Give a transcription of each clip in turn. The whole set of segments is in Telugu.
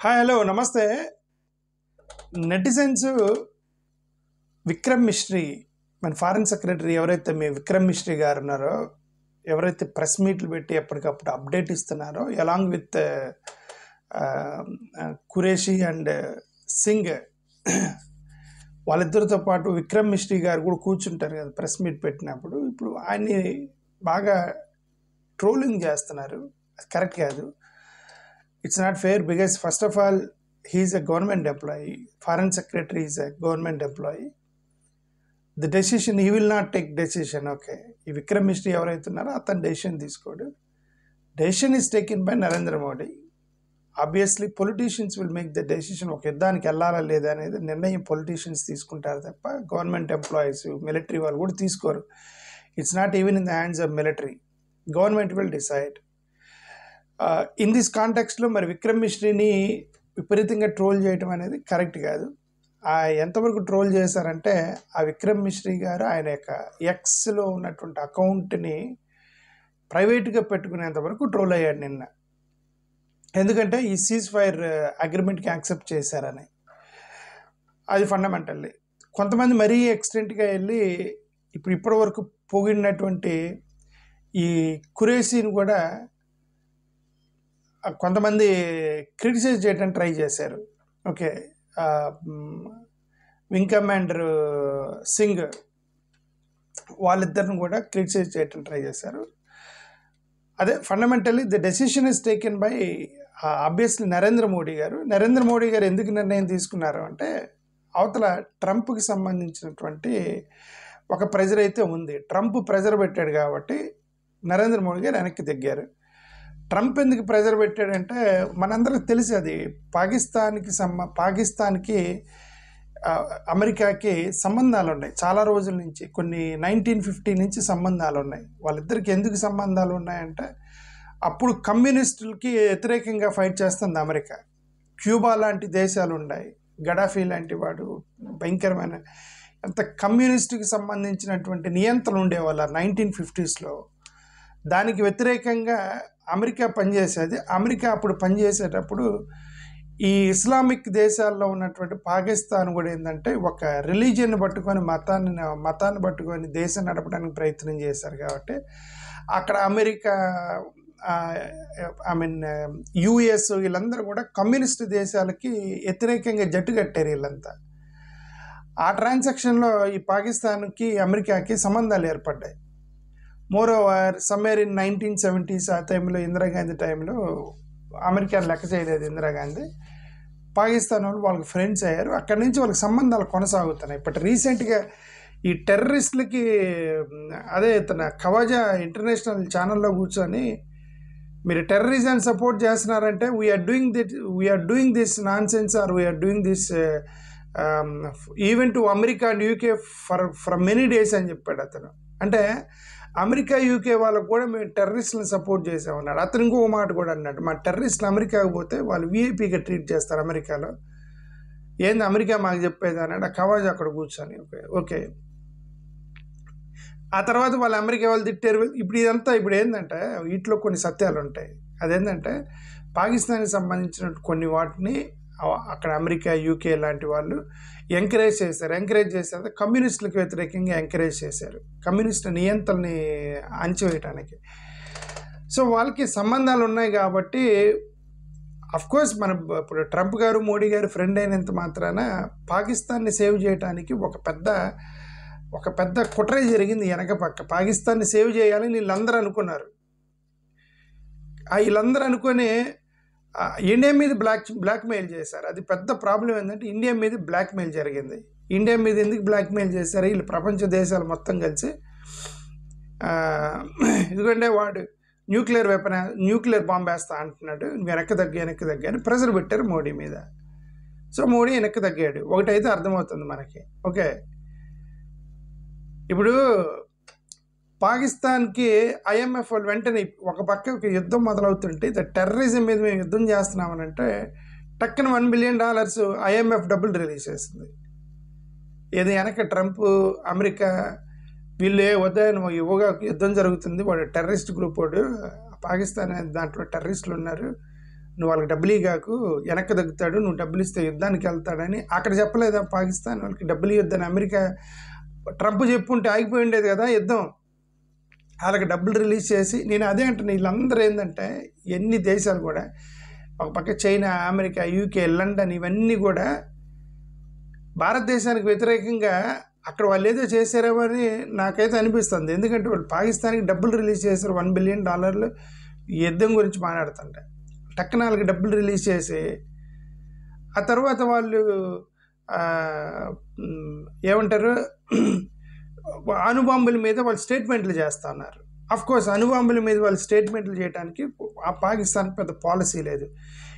హాయ్ హలో నమస్తే. నెటిజన్స్ విక్రమ్ మిశ్రీ మన ఫారెన్ సెక్రటరీ ఎవరైతే మీ విక్రమ్ మిశ్రీ గారు ఉన్నారో, ఎవరైతే ప్రెస్ మీట్లు పెట్టి ఎప్పటికప్పుడు అప్డేట్ ఇస్తున్నారో, along with Qureshi and Singh, వాళ్ళిద్దరితో పాటు విక్రమ్ మిశ్రీ గారు కూడా కూర్చుంటారు కదా ప్రెస్ మీట్ పెట్టినప్పుడు. ఇప్పుడు ఆయన్ని బాగా ట్రోలింగ్ చేస్తున్నారు. అది కరెక్ట్ కాదు. It's not fair because first of all, he is a government employee. Foreign secretary is a government employee. The decision, he will not take decision. Okay. ఈ విక్రమ్ మిశ్రీ ఎవరైతే ఉన్నారో అతను డెసిషన్ తీసుకోడు. Decision is taken by Narendra Modi. Obviously politicians will make the decision. ఒక యుద్ధానికి వెళ్ళాలా లేదా అనేది నిర్ణయం పొలిటీషియన్స్ తీసుకుంటారు తప్ప గవర్నమెంట్ ఎంప్లాయీస్, మిలిటరీ వాళ్ళు కూడా తీసుకోరు. It's not even in the hands of military. Government will decide. In this కాంటెక్స్లో మరి విక్రమ్ మిశ్రీని విపరీతంగా ట్రోల్ చేయటం అనేది కరెక్ట్ కాదు. ఎంతవరకు ట్రోల్ చేశారంటే, ఆ విక్రమ్ మిశ్రీ గారు ఆయన యొక్క ఎక్స్లో ఉన్నటువంటి అకౌంట్ని ప్రైవేట్గా పెట్టుకునేంతవరకు ట్రోల్ అయ్యాడు నిన్న. ఎందుకంటే ఈ సీజ్ ఫైర్ అగ్రిమెంట్కి యాక్సెప్ట్ చేశారని. అది ఫండమెంటల్లీ. కొంతమంది మరీ ఎక్స్టెంట్గా వెళ్ళి ఇప్పటి వరకు పొగిడినటువంటి ఈ ఖురేషీని కూడా కొంతమంది క్రిటిసైజ్ చేయడానికి ట్రై చేశారు. ఓకే, వింగ్ కమాండర్ సింగ్ వాళ్ళిద్దరిని కూడా క్రిటిసైజ్ చేయడానికి ట్రై చేశారు. అదే fundamentally the decision is taken by obviously Narendra Modi గారు. నరేంద్ర మోడీ గారు ఎందుకు నిర్ణయం తీసుకున్నారు అంటే, అవతల ట్రంప్కి సంబంధించినటువంటి ఒక ప్రెజర్ అయితే ఉంది. ట్రంప్ ప్రెజర్ పెట్టాడు కాబట్టి నరేంద్ర మోడీ గారు వెనక్కి తగ్గారు. ట్రంప్ ఎందుకు ప్రెజర్ పెట్టాడంటే, మనందరికి తెలిసి అది పాకిస్తాన్కి అమెరికాకి సంబంధాలు ఉన్నాయి చాలా రోజుల నుంచి. కొన్ని 1950 నుంచి సంబంధాలు ఉన్నాయి. వాళ్ళిద్దరికి ఎందుకు సంబంధాలు ఉన్నాయంటే, అప్పుడు కమ్యూనిస్టులకి వ్యతిరేకంగా ఫైట్ చేస్తుంది అమెరికా. క్యూబా లాంటి దేశాలు ఉన్నాయి. గడాఫీ లాంటి వాడు భయంకరమైన అంత కమ్యూనిస్టుకి సంబంధించినటువంటి నియంత్రణ ఉండేవాళ్ళ 1950sలో. దానికి వ్యతిరేకంగా అమెరికా పనిచేసేది. అమెరికా అప్పుడు పనిచేసేటప్పుడు ఈ ఇస్లామిక్ దేశాల్లో ఉన్నటువంటి పాకిస్తాన్ కూడా ఏంటంటే, ఒక రిలీజియన్ పట్టుకొని మతాన్ని పట్టుకొని దేశం నడపడానికి ప్రయత్నం చేశారు. కాబట్టి అక్కడ అమెరికా, యుఎస్ వీళ్ళందరూ కూడా కమ్యూనిస్ట్ దేశాలకి వ్యతిరేకంగా జట్టు కట్టారు వీళ్ళంతా. ఆ ట్రాన్సాక్షన్లో ఈ పాకిస్తాన్కి అమెరికాకి సంబంధాలు ఏర్పడ్డాయి. More over somewhere in 1970s ఆ టైంలో, ఇందిరాగాంధీ టైంలో అమెరికా లెక్క చేయలేదు ఇందిరాగాంధీ. పాకిస్తాన్ వాళ్ళు వాళ్ళకి ఫ్రెండ్స్ అయ్యారు. అక్కడి నుంచి వాళ్ళకి సంబంధాలు కొనసాగుతున్నాయి. బట్ రీసెంట్గా ఈ టెర్రరిస్టులకి అదే తన ఖవాజా ఇంటర్నేషనల్ ఛానల్లో కూర్చొని, మీరు టెర్రరిజం సపోర్ట్ చేస్తున్నారంటే we are doing this nonsense or we are doing this even to America and UK for many days అని చెప్పాడు అతను. అంటే అమెరికా యూకే వాళ్ళకు కూడా మేము టెర్రరిస్టులను సపోర్ట్ చేసామన్నాడు. అతను ఇంకో మాట కూడా అన్నాడు, మా టెర్రరిస్టులు అమెరికాకు పోతే వాళ్ళు వీఐపీగా ట్రీట్ చేస్తారు అమెరికాలో. ఏంది అమెరికా మాకు చెప్పేది అన్నాడు ఆ ఖవాజా అక్కడ కూర్చొని. ఓకే, ఆ తర్వాత వాళ్ళు అమెరికా వాళ్ళు తిట్టారు. ఇప్పుడు ఏంటంటే వీటిలో కొన్ని సత్యాలు ఉంటాయి. అదేంటంటే, పాకిస్తాన్కి సంబంధించిన కొన్ని వాటిని అక్కడ అమెరికా, యూకే లాంటి వాళ్ళు ఎంకరేజ్ చేశారు. కమ్యూనిస్టులకు వ్యతిరేకంగా ఎంకరేజ్ చేశారు, కమ్యూనిస్ట్ నియంత్రణని అణచివేయటానికి. సో వాళ్ళకి సంబంధాలు ఉన్నాయి కాబట్టి అఫ్కోర్స్ మన ఇప్పుడు ట్రంప్ గారు, మోడీ గారు ఫ్రెండ్ అయినంత మాత్రాన పాకిస్తాన్ని సేవ్ చేయడానికి ఒక పెద్ద కుట్ర జరిగింది వెనక పక్క. పాకిస్తాన్ని సేవ్ చేయాలని వీళ్ళందరూ అనుకున్నారు. వీళ్ళందరూ అనుకొని ఇండియా మీద బ్లాక్మెయిల్ చేశారు. అది పెద్ద ప్రాబ్లం ఏంటంటే, ఇండియా మీద బ్లాక్మెయిల్ జరిగింది. ఇండియా మీద ఎందుకు బ్లాక్మెయిల్ చేశారు? వీళ్ళు ప్రపంచ దేశాలు మొత్తం కలిసి ఎందుకంటే వాడు న్యూక్లియర్ బాంబ్ వేస్తా అంటున్నాడు, వెనక్కి తగ్గి ప్రెజర్ పెట్టారు మోడీ మీద. సో మోడీ వెనక్కి తగ్గాడు. ఒకటైతే అర్థమవుతుంది మనకి. ఓకే, ఇప్పుడు పాకిస్తాన్కి ఐఎంఎఫ్ వాళ్ళు వెంటనే ఒక పక్క ఒక యుద్ధం మొదలవుతుంటే, టెర్రరిజం మీద మేము యుద్ధం చేస్తున్నామని అంటే, టక్కున $1 బిలియన్ ఐఎంఎఫ్ డబ్బులు రిలీజ్ చేసింది. ఏది వెనక ట్రంప్, అమెరికా వీళ్ళు వద్దని యుద్ధం జరుగుతుంది, వాడు టెర్రరిస్ట్ గ్రూప్, వాడు పాకిస్తాన్ దాంట్లో టెర్రరిస్టులు ఉన్నారు, నువ్వు వాళ్ళకి డబ్బులు ఇవ్వకు, వెనక్కి తగ్గుతాడు, నువ్వు డబ్బులు ఇస్తే యుద్ధానికి వెళ్తాడని అక్కడ చెప్పలేదా పాకిస్తాన్ వాళ్ళకి డబ్బులు ఇవ్వద్దని? అమెరికా ట్రంప్ చెప్పుంటే ఆగిపోయి ఉండేది కదా యుద్ధం. వాళ్ళకి డబ్బులు రిలీజ్ చేసి, నేను అదే అంటున్నా, వీళ్ళందరూ ఏంటంటే ఎన్ని దేశాలు కూడా, ఒక పక్క చైనా, అమెరికా, యూకే, లండన్, ఇవన్నీ కూడా భారతదేశానికి వ్యతిరేకంగా అక్కడ వాళ్ళు ఏదో చేశారేమో అని నాకైతే అనిపిస్తుంది. ఎందుకంటే వాళ్ళు పాకిస్తాన్కి డబ్బులు రిలీజ్ చేశారు, $1 బిలియన్ యుద్ధం గురించి మాట్లాడుతుంటే. టక్కున వాళ్ళకి డబ్బులు రిలీజ్ చేసి ఆ తర్వాత వాళ్ళు ఏమంటారు, అణుబాంబుల మీద వాళ్ళు స్టేట్మెంట్లు చేస్తూ ఉన్నారు. అఫ్కోర్స్ అణుబాంబుల మీద వాళ్ళు స్టేట్మెంట్లు చేయడానికి ఆ పాకిస్తాన్ పెద్ద పాలసీ లేదు.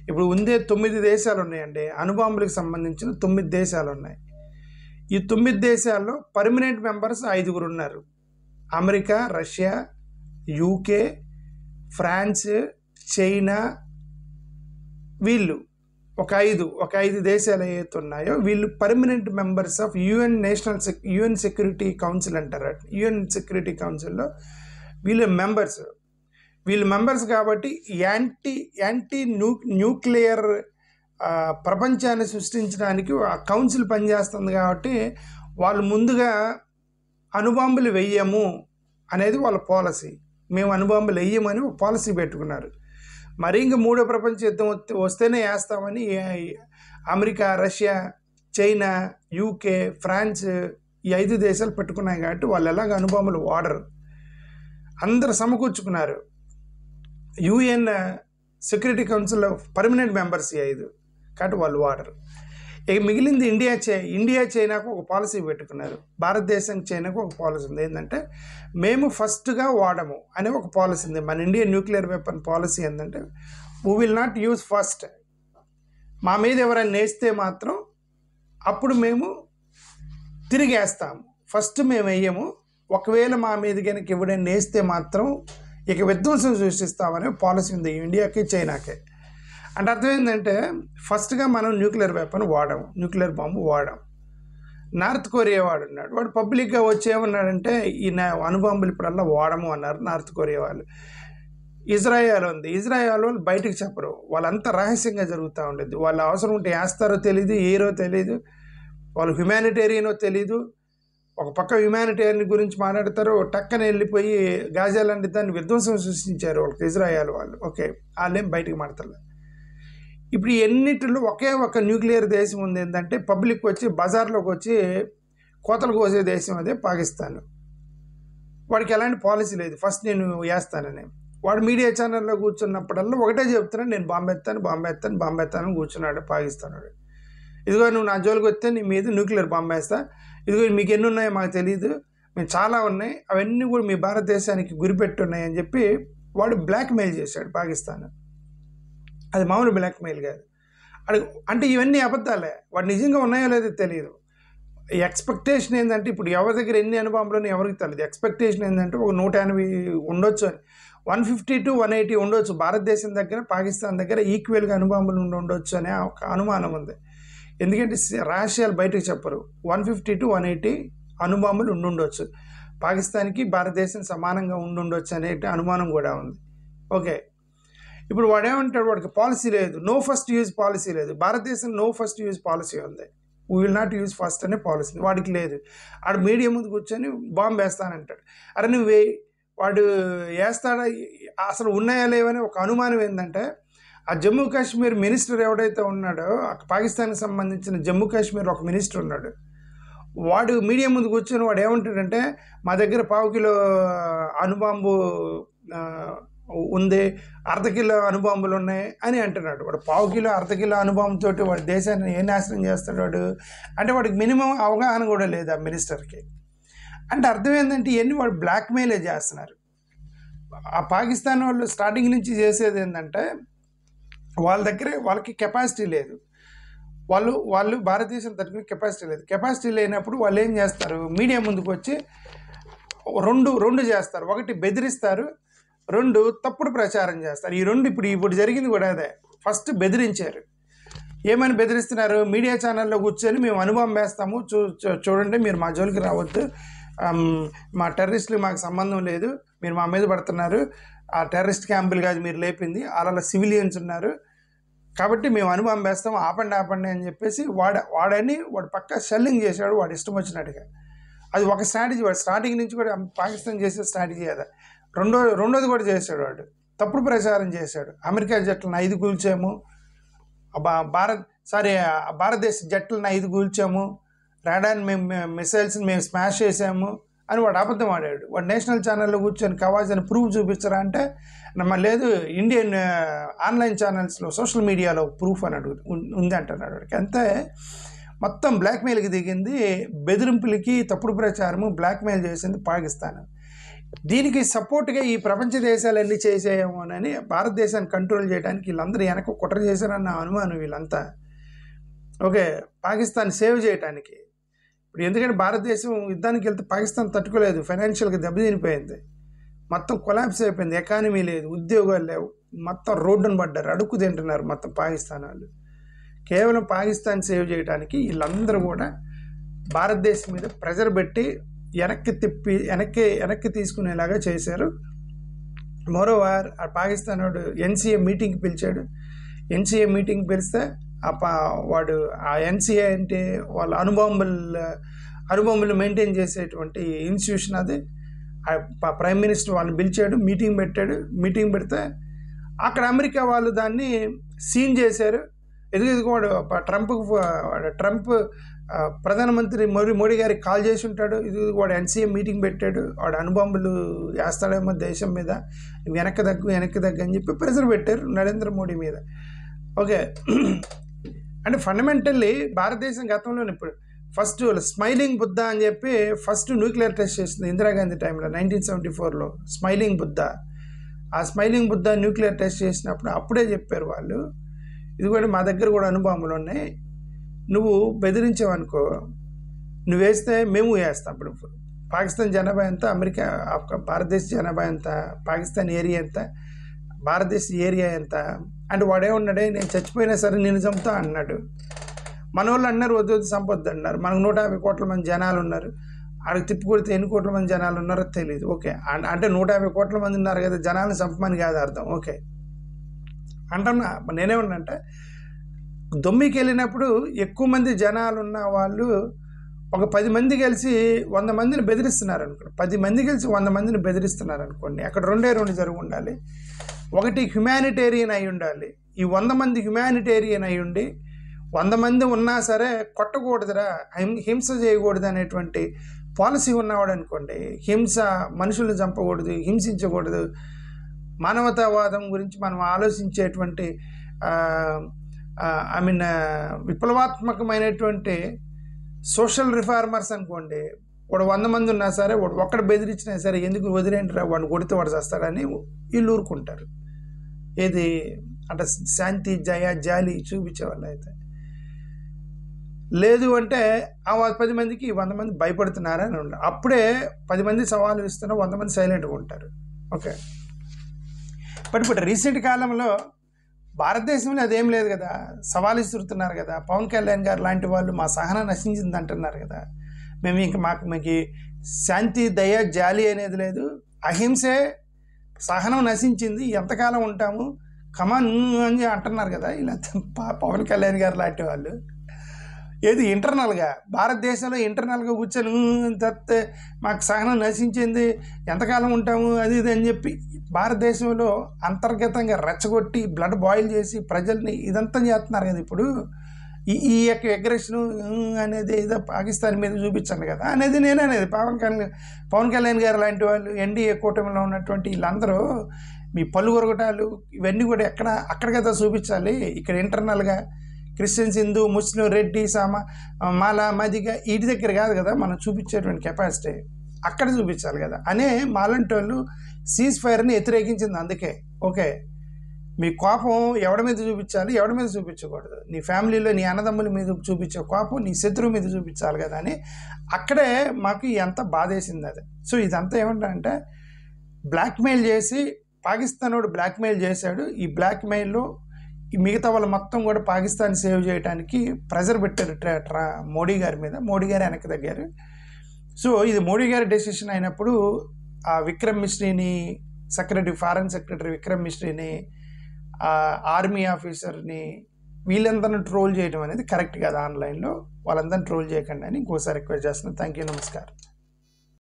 ఇప్పుడు ఉందే 9 దేశాలు ఉన్నాయండి, అణుబాంబులకు సంబంధించిన 9 దేశాలు ఉన్నాయి. ఈ 9 దేశాల్లో పర్మనెంట్ మెంబర్స్ 5 ఉన్నారు. America, Russia, UK, France, China, వీళ్ళు ఒక 5 దేశాలు ఏవైతే ఉన్నాయో వీళ్ళు permanent members of UN security council అంటారు. యుఎన్ సెక్యూరిటీ కౌన్సిల్లో వీళ్ళు మెంబర్స్ కాబట్టి యాంటీ న్యూక్లియర్ ప్రపంచాన్ని సృష్టించడానికి ఆ కౌన్సిల్ పనిచేస్తుంది. కాబట్టి వాళ్ళు ముందుగా అణుబాంబులు వెయ్యము అనేది వాళ్ళ పాలసీ. మేము అణుబాంబులు వెయ్యమని పాలసీ పెట్టుకున్నారు. మరి ఇంక 3వ ప్రపంచ యుద్ధం వస్తేనే వేస్తామని America, Russia, China, UK, France, ఈ 5 దేశాలు పెట్టుకున్నాయి. కాబట్టి వాళ్ళు ఎలాగ అణుబాంబులు వాడరు, అందరు సమకూర్చుకున్నారు. యుఎన్ సెక్యూరిటీ కౌన్సిల్లో పర్మనెంట్ మెంబర్స్ 5, కాబట్టి వాళ్ళు వాడరు. ఇక మిగిలింది ఇండియా చైనాకు ఒక పాలసీ పెట్టుకున్నారు. భారతదేశం చైనాకు ఒక పాలసీ ఉంది, ఏంటంటే మేము ఫస్ట్గా వాడము అనే ఒక పాలసీ ఉంది. మన ఇండియన్ న్యూక్లియర్ వెపన్ పాలసీ ఏంటంటే we will not use first. మా మీద ఎవరైనా నేస్తే మాత్రం అప్పుడు మేము తిరిగి వేస్తాము, ఫస్ట్ మేము వేయము. ఒకవేళ మా మీద కనుక ఎవరైనా నేస్తే మాత్రం ఇక విధ్వంసం సృష్టిస్తామనే పాలసీ ఉంది ఇండియాకి, చైనాకి. అంటే అర్థం ఏంటంటే ఫస్ట్గా మనం న్యూక్లియర్ వెపన్ వాడాము, న్యూక్లియర్ బాంబు వాడాం. నార్త్ కొరియా వాడున్నాడు, వాడు పబ్లిక్గా వచ్చి ఏమన్నాడంటే ఈ అణుబాంబులు ఇప్పుడల్లా వాడము అన్నారు నార్త్ కొరియా వాళ్ళు. ఇజ్రాయెల్ ఉంది, ఇజ్రాయెల్ వాళ్ళు బయటకు చెప్పరు, వాళ్ళంతా రహస్యంగా జరుగుతూ ఉండేది. వాళ్ళు అవసరం ఉంటే వేస్తారో తెలియదు, ఏరో తెలియదు, వాళ్ళు హ్యుమానిటేరియనో తెలీదు. ఒక పక్క హ్యుమానిటేరియన్ గురించి మాట్లాడతారు, టక్కన వెళ్ళిపోయి గాజా లాంటి దాన్ని విధ్వంసం సృష్టించారు వాళ్ళకి ఇజ్రాయెల్ వాళ్ళు. ఓకే, వాళ్ళేం బయటకు మాడతారు. ఇప్పుడు ఎన్నిటిలో ఒకే ఒక న్యూక్లియర్ దేశం ఉంది, ఏంటంటే పబ్లిక్ వచ్చి బజార్లోకి వచ్చి కోతలు కోసే దేశం అదే పాకిస్తాన్. వాడికి ఎలాంటి పాలసీ లేదు, ఫస్ట్ నేను వేస్తానని. వాడు మీడియా ఛానల్లో కూర్చున్నప్పుడల్లా ఒకటే చెప్తున్నాడు, నేను బాంబేస్తాను కూర్చున్నాడు పాకిస్తాన్ వాడు. ఇదిగో నువ్వు నా జోలికి వస్తే నీ మీద న్యూక్లియర్ బాంబు వేస్తా, ఇదిగో మీకు ఎన్ని ఉన్నాయో మాకు తెలియదు, మేము చాలా ఉన్నాయి, అవన్నీ కూడా మీ భారతదేశానికి గురిపెట్టున్నాయి అని చెప్పి వాడు బ్లాక్మెయిల్ చేశాడు పాకిస్తాన్. అది మామూలు బ్లాక్మెయిల్ కాదు. అంటే ఇవన్నీ అబద్ధాలే, వాడు నిజంగా ఉన్నాయో లేదో తెలియదు. ఎక్స్పెక్టేషన్ ఏంటంటే ఇప్పుడు ఎవరి దగ్గర ఎన్ని అణుబాంబులు ఎవరికి తెలియదు. ఎక్స్పెక్టేషన్ ఏంటంటే ఒక 180 ఉండొచ్చు అని, 150 to 180 ఉండొచ్చు. భారతదేశం దగ్గర పాకిస్తాన్ దగ్గర ఈక్వల్గా అణుబాంబులు ఉండొచ్చు అనే ఒక అనుమానం ఉంది. ఎందుకంటే రహస్యాలు బయటకు చెప్పరు. 150 to 180 అణుబాంబులు ఉండొచ్చు, పాకిస్తాన్కి భారతదేశం సమానంగా ఉండొచ్చు అనే అనుమానం కూడా ఉంది. ఓకే, ఇప్పుడు వాడేమంటాడు, వాడికి పాలసీ లేదు, నో ఫస్ట్ యూజ్ పాలసీ లేదు. భారతదేశం నో ఫస్ట్ యూజ్ పాలసీ ఉంది, we will not use first అనే పాలసీ వాడికి లేదు. ఆడు మీడియా ముందు కూర్చొని బాంబు వేస్తానంటాడు. అరే నువ్వు వాడు వేస్తాడా, అసలు ఉన్నాయా లేవని ఒక అనుమానం ఏంటంటే ఆ జమ్మూ కాశ్మీర్ మినిస్టర్ ఎవడైతే ఉన్నాడో, పాకిస్తాన్కి సంబంధించిన జమ్మూ కాశ్మీర్ ఒక మినిస్టర్ ఉన్నాడు, వాడు మీడియా ముందు కూర్చొని వాడు ఏమంటాడంటే మా దగ్గర 1/2 కిలో అణుబాంబు ఉంది, 1/2 కిలో అణుబాంబులు ఉన్నాయి అని అంటున్నాడు. వాడు 1/2 కిలో 1/2 కిలో అణుబాంబుతోటి వాడి దేశాన్ని ఏ నాశనం చేస్తాడు వాడు అంటే వాడికి మినిమం అవగాహన కూడా లేదు ఆ మినిస్టర్కి. అంటే అర్థం ఏంటంటే ఇవన్నీ వాడు బ్లాక్మెయిలే చేస్తున్నారు. ఆ పాకిస్తాన్ వాళ్ళు స్టార్టింగ్ నుంచి చేసేది ఏంటంటే వాళ్ళకి కెపాసిటీ లేదు, వాళ్ళు భారతదేశం తరపున కెపాసిటీ లేదు. కెపాసిటీ లేనప్పుడు వాళ్ళు ఏం చేస్తారు, మీడియా ముందుకు వచ్చి రెండు చేస్తారు. ఒకటి బెదిరిస్తారు, 2 తప్పుడు ప్రచారం చేస్తారు. ఈ 2 ఇప్పుడు జరిగింది కూడా అదే. ఫస్ట్ బెదిరించారు. ఏమని బెదిరిస్తున్నారు, మీడియా ఛానల్లో కూర్చొని మేము అణుబాంబు వేస్తాము, చూడండి మీరు మా జోలికి రావద్దు, మా టెర్రరిస్టులు మాకు సంబంధం లేదు, మీరు మా మీద పడుతున్నారు, ఆ టెర్రరిస్ట్ క్యాంపులు కాదు మీరు లేపింది, అలా సివిలియన్స్ ఉన్నారు, కాబట్టి మేము అణుబాంబేస్తాం, ఆపండి అని చెప్పేసి వాడు పక్క షెల్లింగ్ చేశాడు వాడు ఇష్టం వచ్చినట్టుగా. అది ఒక స్ట్రాటజీ. వాడు స్టార్టింగ్ నుంచి కూడా పాకిస్తాన్ చేసే స్ట్రాటజీ కదా. రెండోది కూడా చేశాడు వాడు, తప్పుడు ప్రచారం చేశాడు. అమెరికా జట్లను 5 కూల్చాము, భారతదేశ జట్లను 5 కూల్చాము, రాడాన్ మిసైల్స్ని మేము స్మాష్ చేసాము అని వాడు అబద్ధం ఆడాడు. వాడు నేషనల్ ఛానల్లో కూర్చొని కవాజ్ అని ప్రూఫ్ చూపించరా అంటే లేదు, ఇండియన్ ఆన్లైన్ ఛానల్స్లో సోషల్ మీడియాలో ప్రూఫ్ అని ఉంది అంటున్నాడు వాడికి. అంతే మొత్తం బ్లాక్మెయిల్కి దిగింది, బెదిరింపులకి, తప్పుడు ప్రచారము, బ్లాక్మెయిల్ చేసింది పాకిస్తాన్. దీనికి సపోర్ట్గా ఈ ప్రపంచ దేశాలన్నీ చేసేయమోనని భారతదేశాన్ని కంట్రోల్ చేయడానికి వీళ్ళందరూ వెనక కుట్ర చేశారన్న అనుమానం వీళ్ళంతా. ఓకే, పాకిస్తాన్ సేవ్ చేయడానికి. ఇప్పుడు ఎందుకంటే భారతదేశం యుద్ధానికి వెళ్తే పాకిస్తాన్ తట్టుకోలేదు, ఫైనాన్షియల్గా దెబ్బతినిపోయింది, మొత్తం కొలాప్స్ అయిపోయింది, ఎకానమీ లేదు, ఉద్యోగాలు లేవు, మొత్తం రోడ్డును పడ్డారు, అడుక్కు తింటున్నారు మొత్తం పాకిస్తాన్ వాళ్ళు. కేవలం పాకిస్తాన్ సేవ్ చేయడానికి వీళ్ళందరూ కూడా భారతదేశం మీద ప్రెజర్ పెట్టి వెనక్కి తీసుకునేలాగా చేశారు. మోరోవర్ ఆ పాకిస్తాన్ వాడు ఎన్సీఏ మీటింగ్కి పిలిచాడు. ఎన్సీఏ మీటింగ్ పిలిస్తే వాడు ఆ ఎన్సీఏ అంటే వాళ్ళ అణుబాంబులు మెయింటైన్ చేసేటువంటి ఇన్స్టిట్యూషన్ అది. ప్రైమ్ మినిస్టర్ వాళ్ళని పిలిచాడు, మీటింగ్ పెట్టాడు. మీటింగ్ పెడితే అక్కడ అమెరికా వాళ్ళు దాన్ని సీన్ చేశారు. ఎదుగువాడు ట్రంప్ ప్రధానమంత్రి మోడీ గారికి కాల్ చేసి ఉంటాడు, ఇది వాడు ఎన్సీఏ మీటింగ్ పెట్టాడు, వాడు అణుబాంబులు వేస్తాడేమో దేశం మీద, వెనక్కి దగ్గు అని చెప్పి ప్రెజర్ పెట్టారు నరేంద్ర మోడీ మీద. ఓకే, అంటే ఫండమెంటల్లీ భారతదేశం గతంలో ఇప్పుడు ఫస్ట్ స్మైలింగ్ బుద్ధ అని చెప్పి ఫస్ట్ న్యూక్లియర్ టెస్ట్ చేసింది ఇందిరాగాంధీ టైంలో 1974లో. స్మైలింగ్ బుద్ధ, ఆ స్మైలింగ్ బుద్ధ న్యూక్లియర్ టెస్ట్ చేసినప్పుడు అప్పుడే చెప్పారు వాళ్ళు, ఇది కూడా మా దగ్గర కూడా అణుబాంబులు ఉన్నాయి, నువ్వు బెదిరించావనుకో, నువ్వు వేస్తే మేము వేస్తాం. ఇప్పుడు పాకిస్తాన్ జనాభా ఎంత, అమెరికా భారతదేశ జనాభా ఎంత, పాకిస్తాన్ ఏరియా ఎంత, భారతదేశ ఏరియా ఎంత అంటే వాడేమన్నాడే, నేను చచ్చిపోయినా సరే నేను చంపుతా అన్నాడు. మన వాళ్ళు అన్నారు వద్దు సంపొద్దు అన్నారు. మనకు 150 కోట్ల మంది జనాలు ఉన్నారు, ఆడికి తిప్పి కొడితే ఎన్ని కోట్ల మంది జనాలు ఉన్నారో తెలియదు. ఓకే, అంటే 150 కోట్ల మంది ఉన్నారు కదా, జనాలను చంపమని కాదు అర్థం. ఓకే అంటున్నా, నేనేమన్నా దొమ్మికి వెళ్ళినప్పుడు ఎక్కువ మంది జనాలు ఉన్న వాళ్ళు ఒక 10 మంది కలిసి 100 మందిని బెదిరిస్తున్నారు అనుకోండి, 10 మంది కలిసి 100 మందిని బెదిరిస్తున్నారు అనుకోండి, అక్కడ రెండు జరిగి ఉండాలి. ఒకటి హ్యుమానిటేరియన్ అయి ఉండాలి. ఈ 100 మంది హ్యుమానిటేరియన్ అయి ఉండి 100 మంది ఉన్నా సరే కొట్టకూడదురా, హింస చేయకూడదు అనేటువంటి పాలసీ ఉన్నవాడు అనుకోండి, మనుషుల్ని చంపకూడదు, హింసించకూడదు, మానవతావాదం గురించి మనం ఆలోచించేటువంటి విప్లవాత్మకమైనటువంటి సోషల్ రిఫార్మర్స్ అనుకోండి, వాడు 100 మంది ఉన్నా సరే వాడు ఒక్కడ బెదిరించినా సరే ఎందుకు వదిలేంటిరా, వాడిని కొడితే వాడు చేస్తాడని వీళ్ళు ఊరుకుంటారు. ఏది అంటే శాంతి జాలి చూపించే వాళ్ళు అయితే లేదు అంటే ఆ 10 మందికి 100 మంది భయపడుతున్నారని ఉండరు. అప్పుడే 10 మంది సవాలు ఇస్తున్నా 100 మంది సైలెంట్గా ఉంటారు. ఓకే, బట్ ఇప్పుడు రీసెంట్ కాలంలో భారతదేశంలో అదేం లేదు కదా, సవాలు ఇస్తున్నారు కదా. పవన్ కళ్యాణ్ గారు లాంటి వాళ్ళు మా సహనం నశించింది అంటున్నారు కదా. మీకు శాంతి దయ జాలి అనేది లేదు, అహింసే సహనం నశించింది, ఎంతకాలం ఉంటాము కమాన్ అని అంటున్నారు కదా ఇలా పవన్ కళ్యాణ్ గారు లాంటి వాళ్ళు. ఏది ఇంటర్నల్గా భారతదేశంలో ఇంటర్నల్గా కూర్చొని తప్పితే మాకు సహనం నశించింది, ఎంతకాలం ఉంటాము అది ఇది అని చెప్పి భారతదేశంలో అంతర్గతంగా రెచ్చగొట్టి బ్లడ్ బాయిల్ చేసి ప్రజల్ని ఇదంతా చేస్తున్నారు కదా. ఇప్పుడు ఈ యొక్క అగ్రెషన్ అనేది ఏదో పాకిస్తాన్ మీద చూపించండి కదా అనేది నేనే అనేది. పవన్ కళ్యాణ్ గారు లాంటి వాళ్ళు, ఎన్డీఏ కూటమిలో ఉన్నటువంటి వీళ్ళందరూ మీ పళ్ళు కొరగటాలు ఇవన్నీ కూడా అక్కడ కదా చూపించాలి. ఇక్కడ ఇంటర్నల్గా క్రిస్టియన్స్, హిందూ, ముస్లిం, రెడ్డి, మాల, మదిగ వీటి దగ్గర కాదు కదా మనం చూపించేటువంటి కెపాసిటీ, అక్కడ చూపించాలి కదా అనే మాలాంటి వాళ్ళు సీజ్ ఫైర్ని వ్యతిరేకించింది. అందుకే ఓకే, మీ కోపం ఎవడి మీద చూపించాలి, ఎవడి మీద చూపించకూడదు, నీ ఫ్యామిలీలో నీ అన్నదమ్ముల మీద చూపించే కోపం నీ శత్రువు మీద చూపించాలి కదా అని అక్కడే మాకు ఎంత బాధేసింది అది. సో ఇదంతా ఏమంటారంటే బ్లాక్మెయిల్ చేసి పాకిస్తాన్ వాడు బ్లాక్మెయిల్ చేశాడు. ఈ బ్లాక్మెయిల్లో ఈ మిగతా వాళ్ళు మొత్తం కూడా పాకిస్తాన్ సేవ్ చేయడానికి ప్రెజర్ పెట్టారు మోడీ గారి మీద. మోడీ గారు వెనక్కి తగ్గారు. సో ఇది మోడీ గారి డెసిషన్ అయినప్పుడు ఆ విక్రమ్ మిశ్రీని ఫారెన్ సెక్రటరీ విక్రమ్ మిశ్రీని ఆర్మీ ఆఫీసర్ని వీళ్ళందరిని ట్రోల్ చేయడం అనేది కరెక్ట్ కాదు. ఆన్లైన్లో వాళ్ళందరిని ట్రోల్ చేయకండి అని ఇంకోసారి రిక్వెస్ట్ చేస్తున్నాను. థ్యాంక్ యూ, నమస్కారం.